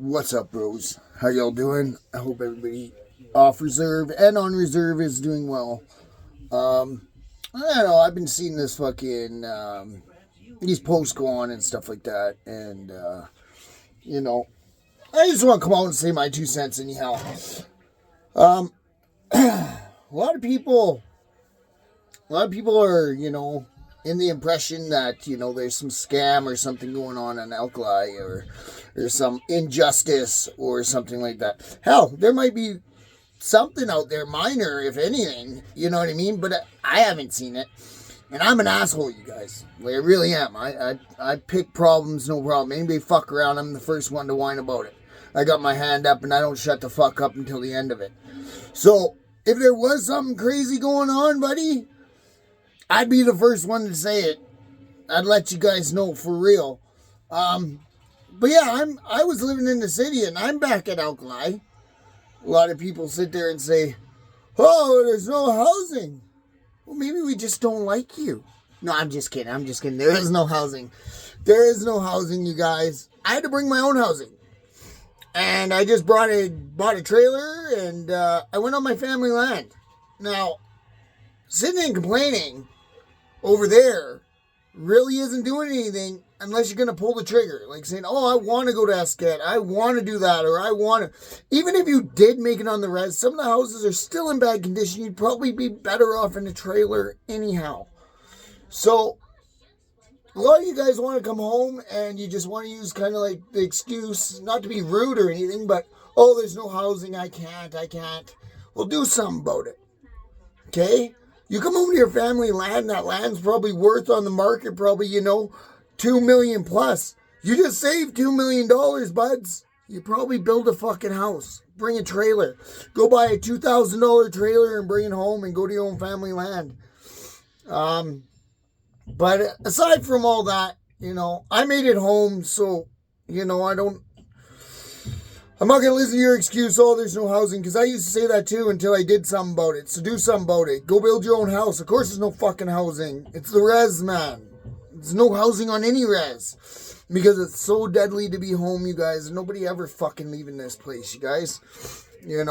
What's up, bros? How y'all doing? I hope everybody off reserve and on reserve is doing well. I don't know. I've been seeing this fucking these posts go on and stuff like that, and I just want to come out and say my 2 cents anyhow. A lot of people are in the impression that there's some scam or something going on alkali or there's some injustice or something like that. Hell, there might be something out there, minor if anything, you know what I mean? But I haven't seen it, and I'm an asshole, you guys. Like, I really am. I pick problems, no problem. Anybody fuck around, I'm the first one to whine about it. I got my hand up, and I don't shut the fuck up until the end of it. So if there was something crazy going on, buddy, I'd be the first one to say it. I'd let you guys know for real. But yeah, I was living in the city and I'm back at alkali. A lot of people sit there and say, "Oh, there's no housing." Well, maybe we just don't like you. No, I'm just kidding. There is no housing. There is no housing, you guys. I had to bring my own housing. And I just bought a trailer and I went on my family land. Now, sitting and complaining over there really isn't doing anything unless you're going to pull the trigger. Like saying, "Oh, I want to go to esket. I want to do that." Or I want to. Even if you did make it on the res, some of the houses are still in bad condition. You'd probably be better off in a trailer anyhow. So a lot of you guys want to come home and you just want to use kind of like the excuse, not to be rude or anything, but, "Oh, there's no housing. I can't. Well, do something about it. Okay? You come home to your family land, that land's probably worth on the market, probably, $2 million plus. You just saved $2 million, buds. You probably build a fucking house. Bring a trailer. Go buy a $2,000 trailer and bring it home and go to your own family land. But aside from all that, I made it home, so, I'm not going to listen to your excuse, "Oh, there's no housing," because I used to say that too until I did something about it. So do something about it. Go build your own house. Of course there's no fucking housing. It's the res, man. There's no housing on any res. Because it's so deadly to be home, you guys. Nobody ever fucking leaving this place, you guys. Things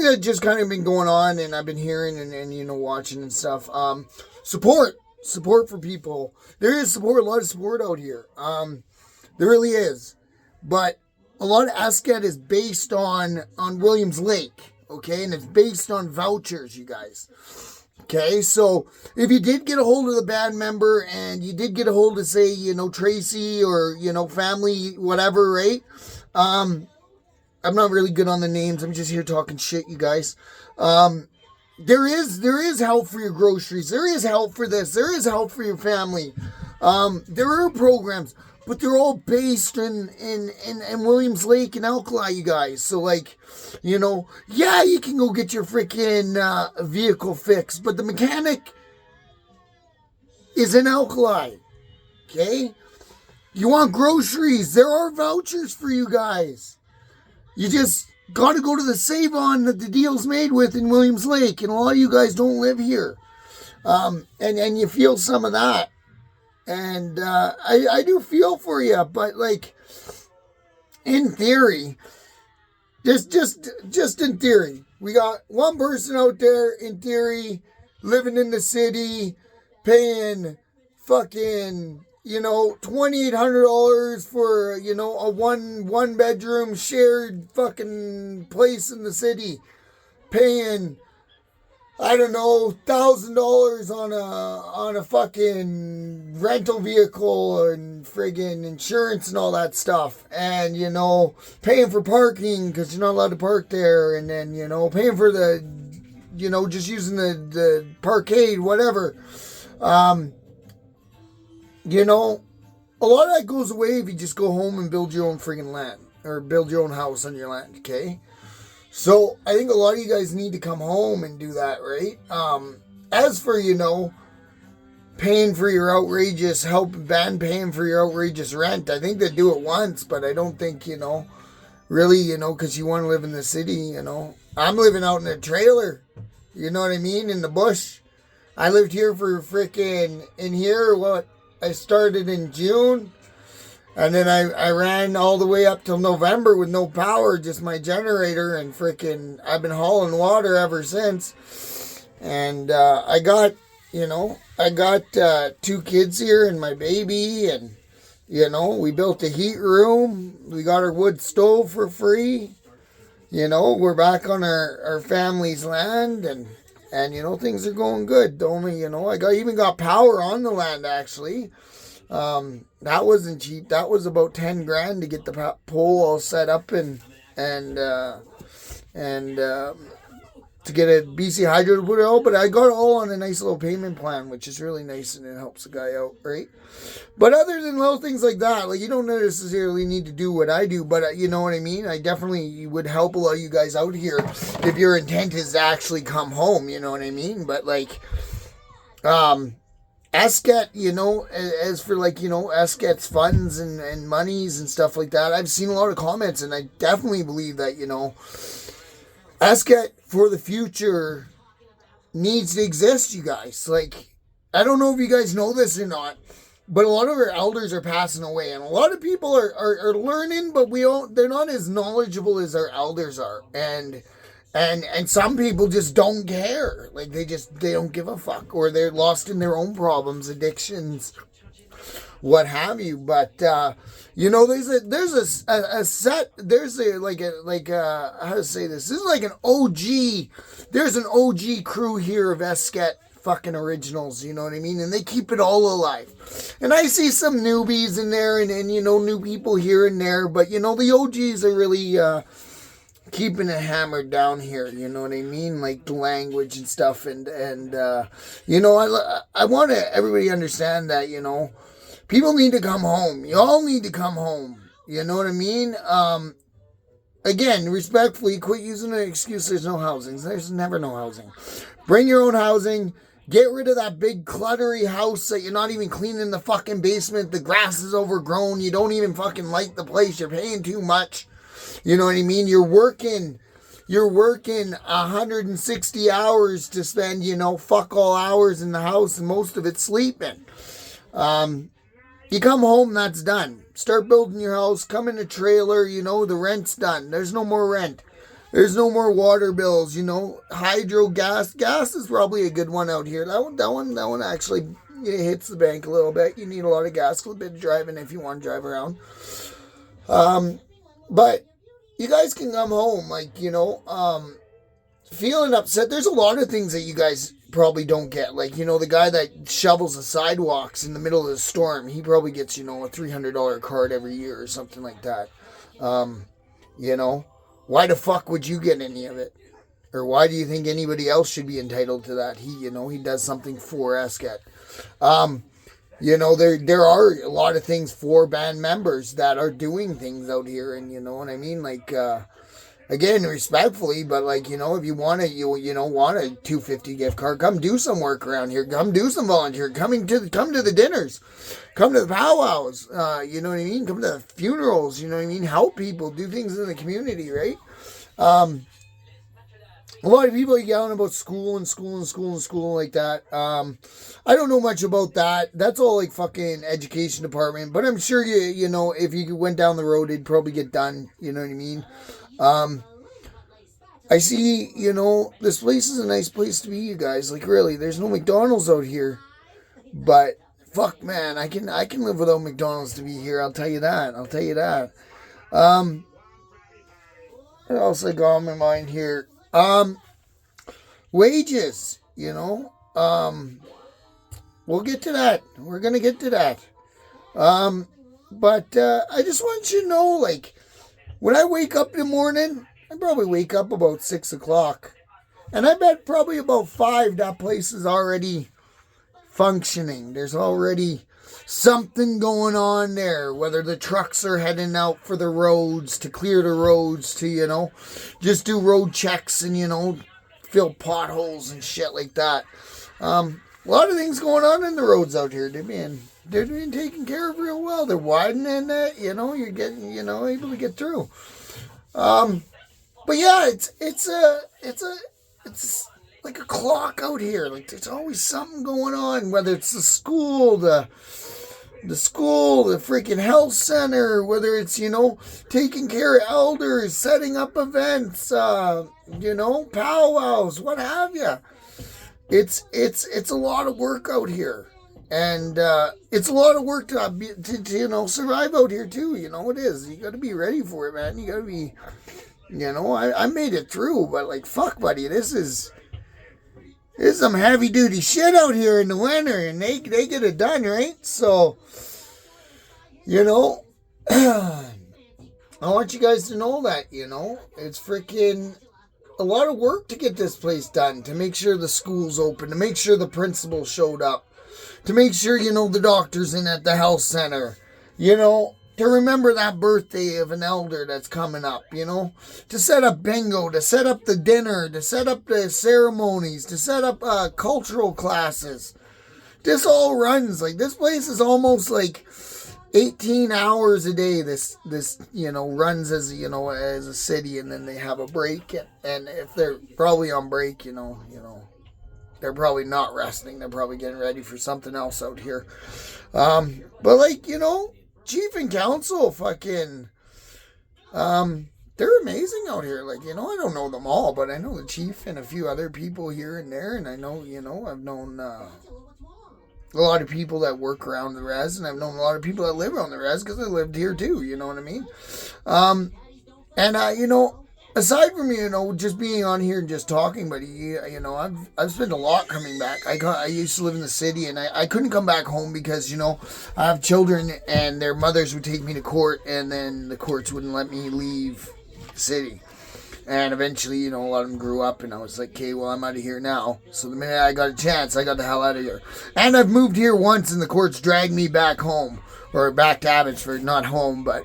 that just kind of been going on and I've been hearing and watching and stuff. Support for people. There is support, a lot of support out here. There really is. But a lot of esket is based on Williams Lake, okay? And it's based on vouchers, you guys. Okay, so if you did get a hold of the band member and you did get a hold of, say, Tracy or, family, whatever, right? I'm not really good on the names. I'm just here talking shit, you guys. There is help for your groceries. There is help for this. There is help for your family. There are programs. But they're all based in Williams Lake and alkali, you guys. So, yeah, you can go get your freaking vehicle fixed. But the mechanic is in alkali. Okay? You want groceries. There are vouchers for you guys. You just got to go to the save-on that the deal's made with in Williams Lake. And a lot of you guys don't live here. And you feel some of that. And I do feel for you, but in theory, just in theory, we got one person out there in theory living in the city, paying fucking $2,800 for a one bedroom shared fucking place in the city, paying, I don't know, $1,000 on a fucking rental vehicle and friggin' insurance and all that stuff. And, paying for parking because you're not allowed to park there. And then, paying for the, just using the parkade, whatever. A lot of that goes away if you just go home and build your own friggin' land or build your own house on your land, okay? So, I think a lot of you guys need to come home and do that, right? As for, paying for your outrageous paying for your outrageous rent, I think they do it once, but I don't think, really, because you want to live in the city, I'm living out in a trailer, you know what I mean, in the bush. I lived here for I started in June, And then I ran all the way up till November with no power, just my generator, and freaking I've been hauling water ever since. And I got 2 kids here and my baby, and we built a heat room. We got our wood stove for free. We're back on our family's land, and things are going good. Only I even got power on the land actually. That wasn't cheap. That was about 10 grand to get the pole all set up and to get a BC Hydro to put it all. But I got it all on a nice little payment plan, which is really nice, and it helps the guy out, right? But other than little things like that, like you don't necessarily need to do what I do, but you know what I mean? I definitely would help a lot of you guys out here if your intent is to actually come home, you know what I mean? But like, esket, as for like, esket's funds and monies and stuff like that, I've seen a lot of comments, and I definitely believe that, esket for the future needs to exist, you guys. Like, I don't know if you guys know this or not, but a lot of our elders are passing away, and a lot of people are learning, but they're not as knowledgeable as our elders are. And some people just don't care. Like they don't give a fuck, or they're lost in their own problems, addictions, what have you. But how to say this? This is like an OG. There's an OG crew here of esket fucking originals, you know what I mean? And they keep it all alive. And I see some newbies in there, and new people here and there, but the OGs are really keeping it hammered down here, you know what I mean? Like the language and stuff, and I want everybody to understand that, people need to come home. You all need to come home. You know what I mean? Again, respectfully, quit using an excuse there's no housing. There's never no housing. Bring your own housing. Get rid of that big cluttery house that you're not even cleaning the fucking basement. The grass is overgrown. You don't even fucking like the place. You're paying too much. You know what I mean? You're working 160 hours to spend, fuck all hours in the house, and most of it sleeping. You come home, that's done. Start building your house, come in a trailer, the rent's done. There's no more rent. There's no more water bills, hydro, gas. Gas is probably a good one out here. That one actually hits the bank a little bit. You need a lot of gas, a little bit of driving if you want to drive around. But you guys can come home, feeling upset. There's a lot of things that you guys probably don't get. Like, the guy that shovels the sidewalks in the middle of the storm, he probably gets, a $300 card every year or something like that. Why the fuck would you get any of it? Or why do you think anybody else should be entitled to that? He does something for esket. There are a lot of things for band members that are doing things out here, and you know what I mean? Like, again, respectfully, but like, if you want a $250 gift card, come do some work around here. Come do some volunteer. Come to the dinners. Come to the powwows. You know what I mean? Come to the funerals. You know what I mean? Help people. Do things in the community, right? A lot of people are yelling about school like that. I don't know much about that. That's all like fucking education department. But I'm sure if you went down the road, it'd probably get done. You know what I mean? I see, this place is a nice place to be, you guys. Like, really, there's no McDonald's out here. But, fuck, man, I can live without McDonald's to be here. I'll tell you that. What else I got on my mind here? Wages, we'll get to that. We're going to get to that. But I just want you to know, like, when I wake up in the morning, I probably wake up about 6 o'clock. And I bet probably about 5 that place is already functioning. There's already something going on there. Whether the trucks are heading out for the roads, to clear the roads, to, just do road checks and, fill potholes and shit like that. A lot of things going on in the roads out here. They're being taken care of real well. They're widening it, you're getting, able to get through. But yeah, it's like a clock out here. Like, there's always something going on, whether it's the school, the the school, the freaking health center, whether it's, taking care of elders, setting up events, powwows, what have you. It's a lot of work out here. And it's a lot of work to survive out here too. It is. You got to be ready for it, man. You got to be, I made it through, but like, fuck, buddy, this is some heavy duty shit out here in the winter, and they get it done, right? So, I want you guys to know that, it's freaking a lot of work to get this place done, to make sure the school's open, to make sure the principal showed up, to make sure, the doctor's in at the health center, to remember that birthday of an elder that's coming up, to set up bingo, to set up the dinner, to set up the ceremonies, to set up cultural classes. This all runs, like, this place is almost like 18 hours a day. This runs as, as a city, and then they have a break, and if they're probably on break, they're probably not resting. They're probably getting ready for something else out here. But like, chief and council, fucking, they're amazing out here. Like, I don't know them all, but I know the chief and a few other people here and there. And I know, I've known a lot of people that work around the res, and I've known a lot of people that live around the res because I lived here too. You know what I mean? Aside from, just being on here and just talking, but, I've spent a lot coming back. I used to live in the city, and I couldn't come back home because, I have children, and their mothers would take me to court, and then the courts wouldn't let me leave the city. And eventually, a lot of them grew up, and I was like, okay, well, I'm out of here now. So the minute I got a chance, I got the hell out of here. And I've moved here once, and the courts dragged me back home, or back to Abbotsford, not home, but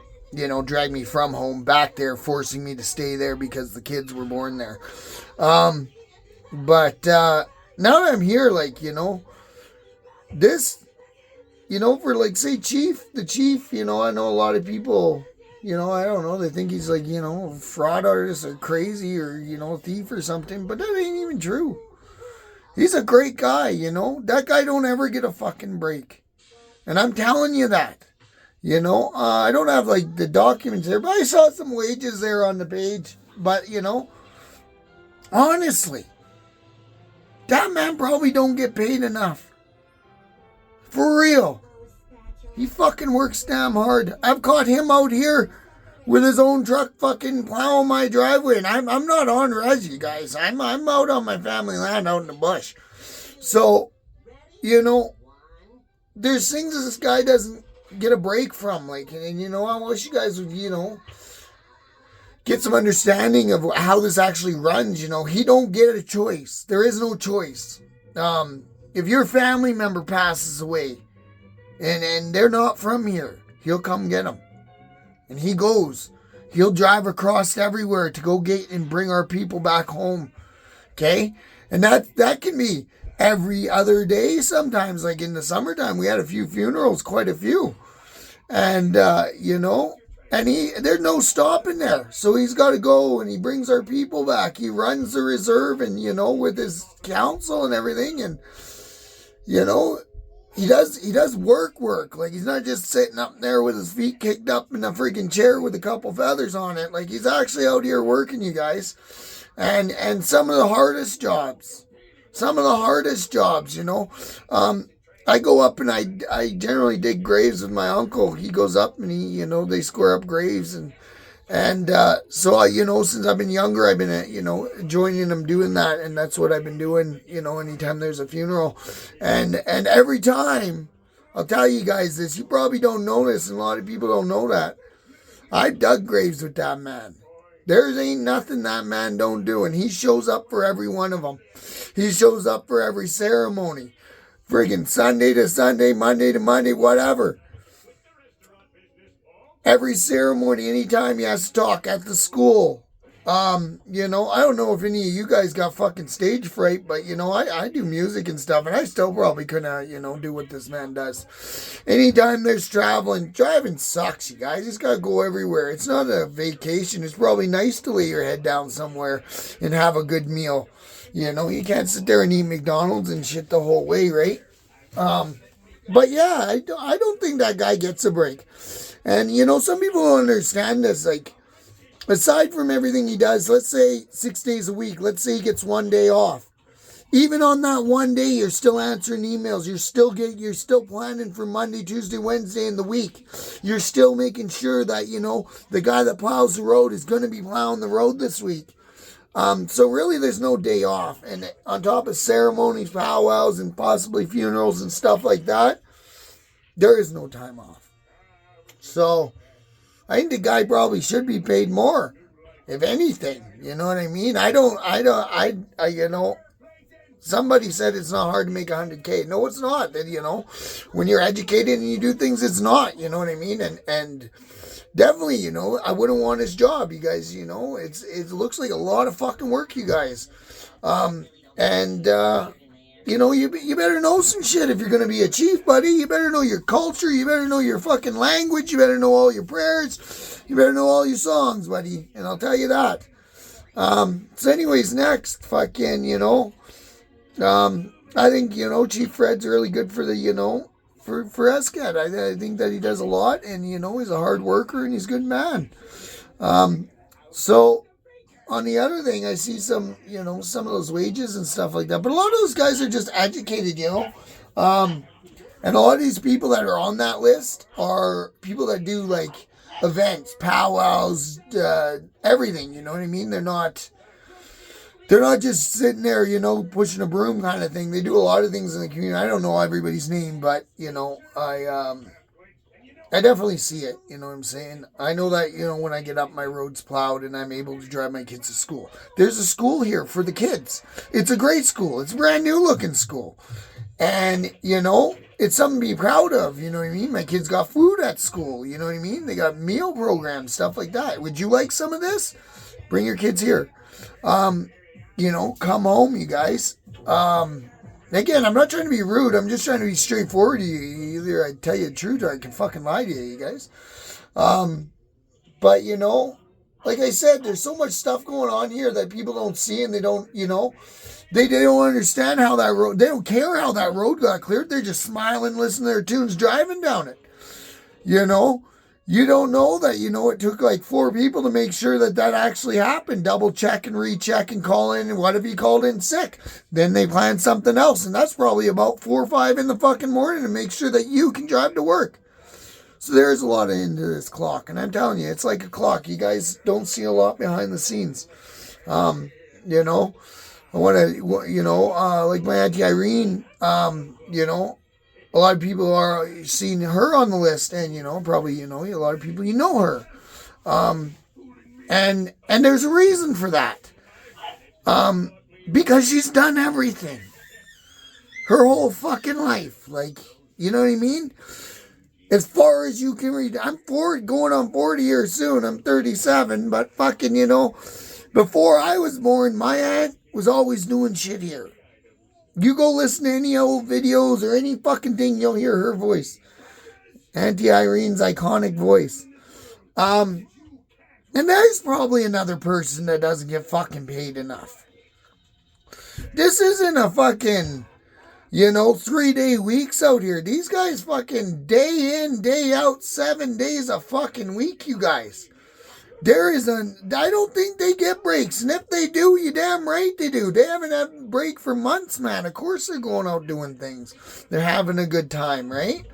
drag me from home back there, forcing me to stay there because the kids were born there. But now that I'm here, like, this, for like, say, the chief, I know a lot of people, I don't know, they think he's like, a fraud artist or crazy or, a thief or something, but that ain't even true. He's a great guy, that guy don't ever get a fucking break. And I'm telling you that. I don't have, like, the documents there, but I saw some wages there on the page. But, honestly, that man probably don't get paid enough. For real. He fucking works damn hard. I've caught him out here with his own truck fucking plowing my driveway. And I'm not on res, you guys. I'm out on my family land out in the bush. So, there's things that this guy doesn't get a break from, like, and I wish you guys would, get some understanding of how this actually runs. He don't get a choice. There is no choice. If your family member passes away and they're not from here, he'll come get them, and he'll drive across everywhere to go get and bring our people back home. Okay, and that can be every other day sometimes. Like in the summertime, we had a few funerals, quite a few. And, and there's no stopping there. So he's got to go, and he brings our people back. He runs the reserve, and, with his council and everything. And, he does work. Like, he's not just sitting up there with his feet kicked up in a freaking chair with a couple feathers on it. Like, he's actually out here working, you guys. And some of the hardest jobs. I go up and I generally dig graves with my uncle. He goes up and he, they square up graves. And so I, since I've been younger, I've been, joining them doing that. And that's what I've been doing, anytime there's a funeral. And every time, I'll tell you guys this, you probably don't know this, and a lot of people don't know that. I dug graves with that man. There ain't nothing that man don't do. And he shows up for every one of them. He shows up for every ceremony. Friggin' Sunday to Sunday, Monday to Monday, whatever. Every ceremony, anytime he has to talk at the school. I don't know if any of you guys got fucking stage fright, but, I do music and stuff, and I still probably couldn't, do what this man does. Anytime there's driving sucks, you guys. You just gotta go everywhere. It's not a vacation. It's probably nice to lay your head down somewhere and have a good meal. You can't sit there and eat McDonald's and shit the whole way, right? But yeah, I don't think that guy gets a break. And, you know, some people don't understand this. Like, aside from everything he does, let's say 6 days a week, let's say he gets one day off. Even on that one day, you're still answering emails. You're still planning for Monday, Tuesday, Wednesday in the week. You're still making sure that, you know, the guy that plows the road is going to be plowing the road this week. So really, there's no day off. And on top of ceremonies, powwows, and possibly funerals and stuff like that, there is no time off. So I think the guy probably should be paid more, if anything. You know what I mean? You know, somebody said it's not hard to make $100K. No, it's not. That, you know, when you're educated and you do things, it's not. You know what I mean? And definitely, you know, I wouldn't want his job. You guys, you know, it looks like a lot of fucking work, you guys. You know, you better know some shit if you're going to be a chief, buddy. You better know your culture. You better know your fucking language. You better know all your prayers. You better know all your songs, buddy. And I'll tell you that. So anyways, next, fucking, you know, I think, you know, Chief Fred's really good for the, you know, for esket. I think that he does a lot, and, you know, he's a hard worker and he's a good man. So on the other thing, I see some, you know, some of those wages and stuff like that. But a lot of those guys are just educated, you know. And a lot of these people that are on that list are people that do, like, events, powwows, everything, you know what I mean? They're not just sitting there, you know, pushing a broom kind of thing. They do a lot of things in the community. I don't know everybody's name, but, you know, I definitely see it, you know what I'm saying? I know that, you know, when I get up, my road's plowed and I'm able to drive my kids to school. There's a school here for the kids. It's a great school. It's a brand new looking school. And, you know, it's something to be proud of, you know what I mean? My kids got food at school, you know what I mean? They got meal programs, stuff like that. Would you like some of this? Bring your kids here. You know, come home, you guys. Again, I'm not trying to be rude. I'm just trying to be straightforward to you. Either I tell you the truth or I can fucking lie to you guys. But, you know, like I said, there's so much stuff going on here that people don't see, and they don't, you know, they don't understand how that road, they don't care how that road got cleared. They're just smiling, listening to their tunes, driving down it. You know? You don't know that, you know, it took like 4 people to make sure that actually happened. Double check and recheck and call in. And what if he called in sick? Then they planned something else. And that's probably about 4 or 5 in the fucking morning to make sure that you can drive to work. So there's a lot into this clock. And I'm telling you, it's like a clock. You guys don't see a lot behind the scenes. You know, I want to, you know, like my Auntie Irene, you know, a lot of people are seeing her on the list, and, you know, probably, you know, a lot of people, you know her. And there's a reason for that. Because she's done everything. Her whole fucking life. Like, you know what I mean? As far as you can read, I'm going on 40 here soon. I'm 37, but fucking, you know, before I was born, my aunt was always doing shit here. You go listen to any old videos or any fucking thing, you'll hear her voice. Auntie Irene's iconic voice. And there's probably another person that doesn't get fucking paid enough. This isn't a fucking, you know, 3-day weeks out here. These guys fucking day in, day out, 7 days a fucking week, you guys. I don't think they get breaks. And if they do, you damn right they do. They haven't had a break for months, man. Of course they're going out doing things. They're having a good time, right?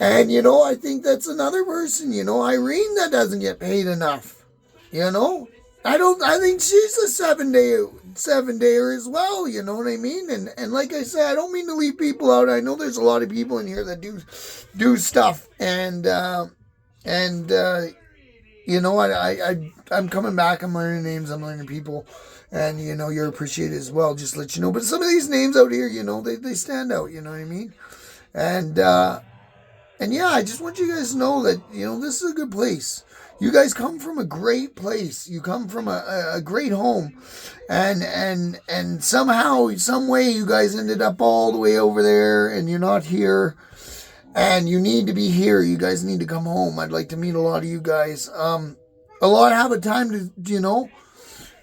And, you know, I think that's another person, you know, Irene, that doesn't get paid enough. You know? I think she's a 7-dayer as well, you know what I mean? And like I said, I don't mean to leave people out. I know there's a lot of people in here that do stuff. And you know, I'm coming back. I'm learning names. I'm learning people. And, you know, you're appreciated as well. Just to let you know. But some of these names out here, you know, they stand out. You know what I mean? And yeah, I just want you guys to know that, you know, this is a good place. You guys come from a great place. You come from a great home. And somehow, some way, you guys ended up all the way over there. And you're not here. And you need to be here. You guys need to come home. I'd like to meet a lot of you guys. A lot have a time to, you know,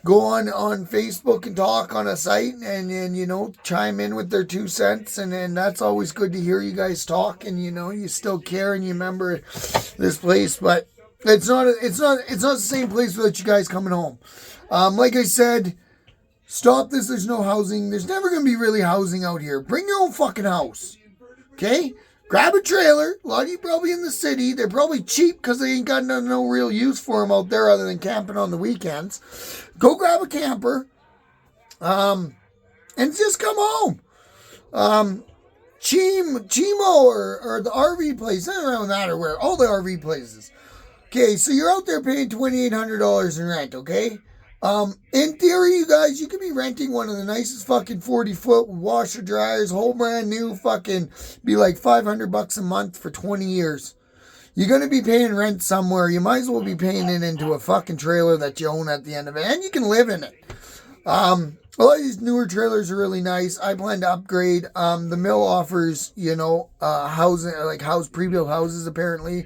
go on Facebook and talk on a site and you know, chime in with their 2 cents, and that's always good to hear you guys talk, and you know, you still care and you remember this place. But it's not the same place without you guys coming home. Like I said, stop this. There's no housing. There's never going to be really housing out here. Bring your own fucking house. Okay? Grab a trailer. A lot of you probably in the city. They're probably cheap because they ain't got no real use for them out there other than camping on the weekends. Go grab a camper. And just come home. Chimo or the RV place. It doesn't matter where. All the RV places. Okay, so you're out there paying $2,800 in rent, okay? In theory, you guys, you could be renting one of the nicest fucking 40-foot washer dryers, whole brand new, fucking be like $500 a month for 20 years. You're going to be paying rent somewhere. You might as well be paying it into a fucking trailer that you own at the end of it, and you can live in it. A lot of these newer trailers are really nice. I plan to upgrade. The mill offers, you know, housing, like pre-built houses apparently.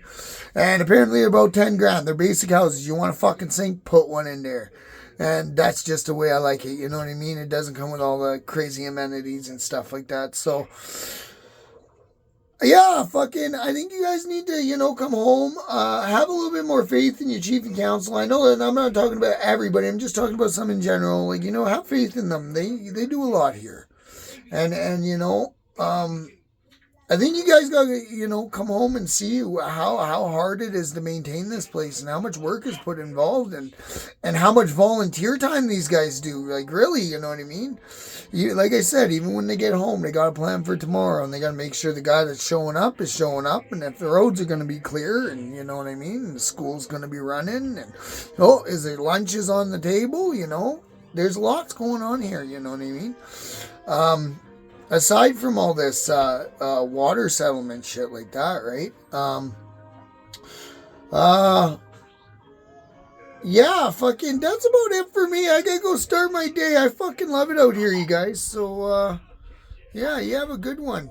And apparently about 10 grand. They're basic houses. You want a fucking sink, put one in there. And that's just the way I like it. You know what I mean? It doesn't come with all the crazy amenities and stuff like that. So, yeah, I think you guys need to, you know, come home, have a little bit more faith in your chief and council. I know that I'm not talking about everybody. I'm just talking about some in general. Like, you know, have faith in them. They do a lot here. And you know, I think you guys got to, you know, come home and see how hard it is to maintain this place and how much work is put involved and how much volunteer time these guys do. Like, really, you know what I mean? Like I said, even when they get home, they got to plan for tomorrow, and they got to make sure the guy that's showing up is showing up, and if the roads are going to be clear, and you know what I mean, and the school's going to be running, and is there lunches on the table? You know, there's lots going on here. You know what I mean? Aside from all this water settlement shit like that, right? Yeah, fucking, that's about it for me. I gotta go start my day. I fucking love it out here, you guys. So, yeah, you have a good one.